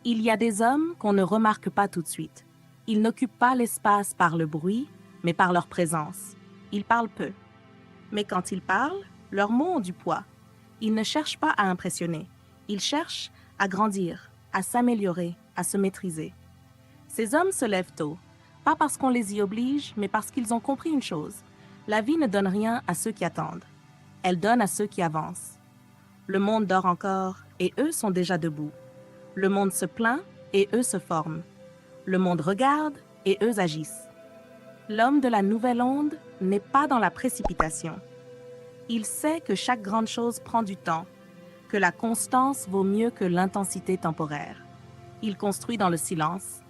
Il y a des hommes qu'on ne remarque pas tout de suite. Ils n'occupent pas l'espace par le bruit, mais par leur présence. Ils parlent peu. Mais quand ils parlent, leurs mots ont du poids. Ils ne cherchent pas à impressionner. Ils cherchent à grandir, à s'améliorer, à se maîtriser. Ces hommes se lèvent tôt, pas parce qu'on les y oblige, mais parce qu'ils ont compris une chose. La vie ne donne rien à ceux qui attendent. Elle donne à ceux qui avancent. Le monde dort encore et eux sont déjà debout. Le monde se plaint et eux se forment. Le monde regarde et eux agissent. L'homme de la nouvelle onde n'est pas dans la précipitation. Il sait que chaque grande chose prend du temps, que la constance vaut mieux que l'intensité temporaire. Il construit dans le silence.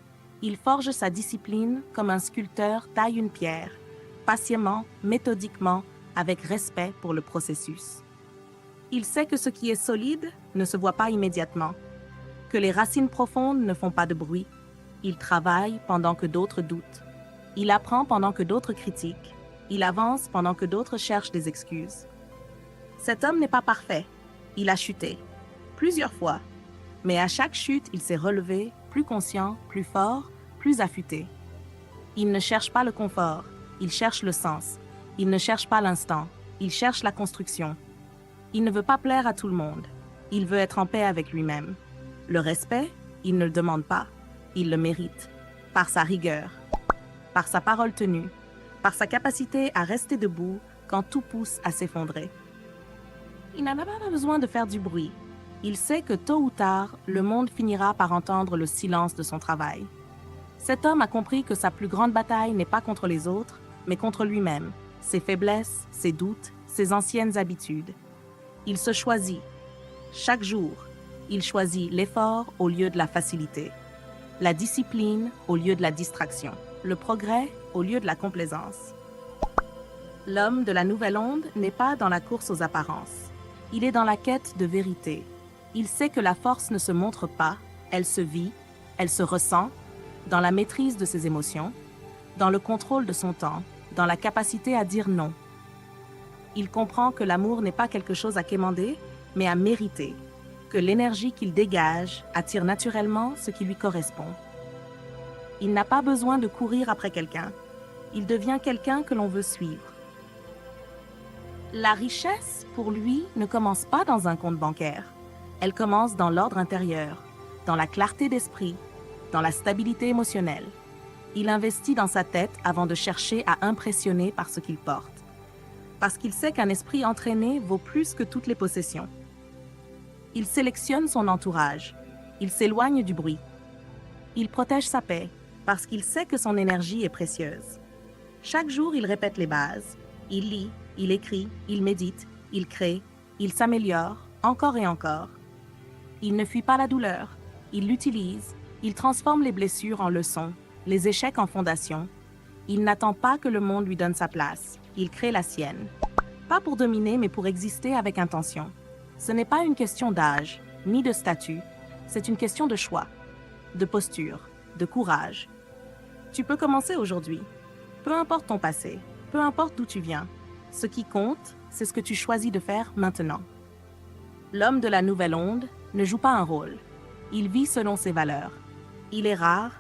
Il forge sa discipline comme un sculpteur taille une pierre, patiemment, méthodiquement, avec respect pour le processus. Il sait que ce qui est solide ne se voit pas immédiatement, que les racines profondes ne font pas de bruit. Il travaille pendant que d'autres doutent. Il apprend pendant que d'autres critiquent. Il avance pendant que d'autres cherchent des excuses. Cet homme n'est pas parfait. Il a chuté, plusieurs fois. Mais à chaque chute, il s'est relevé, plus conscient, plus fort, plus affûté. Il ne cherche pas le confort, il cherche le sens. Il ne cherche pas l'instant, il cherche la construction. Il ne veut pas plaire à tout le monde. Il veut être en paix avec lui-même. Le respect, il ne le demande pas. Il le mérite. Par sa rigueur, par sa parole tenue, par sa capacité à rester debout quand tout pousse à s'effondrer. Il n'en a pas besoin de faire du bruit. Il sait que tôt ou tard, le monde finira par entendre le silence de son travail. Cet homme a compris que sa plus grande bataille n'est pas contre les autres, mais contre lui-même, ses faiblesses, ses doutes, ses anciennes habitudes. Il se choisit. Chaque jour, il choisit l'effort au lieu de la facilité, la discipline au lieu de la distraction, le progrès au lieu de la complaisance. L'homme de la nouvelle onde n'est pas dans la course aux apparences. Il est dans la quête de vérité. Il sait que la force ne se montre pas, elle se vit, elle se ressent, dans la maîtrise de ses émotions, dans le contrôle de son temps, dans la capacité à dire non. Il comprend que l'amour n'est pas quelque chose à quémander, mais à mériter, que l'énergie qu'il dégage attire naturellement ce qui lui correspond. Il n'a pas besoin de courir après quelqu'un. Il devient quelqu'un que l'on veut suivre. La richesse, pour lui, ne commence pas dans un compte bancaire. Elle commence dans l'ordre intérieur, dans la clarté d'esprit, dans la stabilité émotionnelle. Il investit dans sa tête avant de chercher à impressionner par ce qu'il porte. Parce qu'il sait qu'un esprit entraîné vaut plus que toutes les possessions. Il sélectionne son entourage. Il s'éloigne du bruit. Il protège sa paix parce qu'il sait que son énergie est précieuse. Chaque jour, il répète les bases. Il lit, il écrit, il médite, il crée, il s'améliore, encore et encore. Il ne fuit pas la douleur. Il l'utilise. Il transforme les blessures en leçons, les échecs en fondations. Il n'attend pas que le monde lui donne sa place. Il crée la sienne. Pas pour dominer, mais pour exister avec intention. Ce n'est pas une question d'âge, ni de statut. C'est une question de choix, de posture, de courage. Tu peux commencer aujourd'hui. Peu importe ton passé, peu importe d'où tu viens. Ce qui compte, c'est ce que tu choisis de faire maintenant. L'homme de la nouvelle onde ne joue pas un rôle. Il vit selon ses valeurs. Il est rare,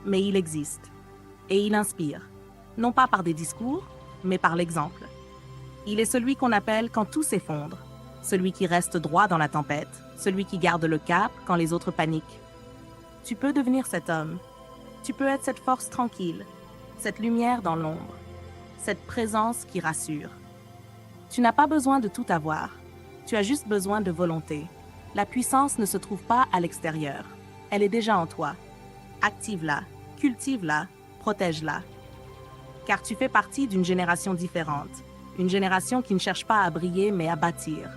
mais il existe. Et il inspire, non pas par des discours, mais par l'exemple. Il est celui qu'on appelle quand tout s'effondre, celui qui reste droit dans la tempête, celui qui garde le cap quand les autres paniquent. Tu peux devenir cet homme. Tu peux être cette force tranquille, cette lumière dans l'ombre, cette présence qui rassure. Tu n'as pas besoin de tout avoir. Tu as juste besoin de volonté. La puissance ne se trouve pas à l'extérieur. Elle est déjà en toi. Active-la, cultive-la, protège-la. Car tu fais partie d'une génération différente. Une génération qui ne cherche pas à briller, mais à bâtir.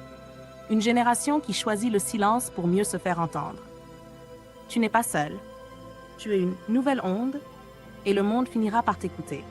Une génération qui choisit le silence pour mieux se faire entendre. Tu n'es pas seul. Tu es une nouvelle onde et le monde finira par t'écouter.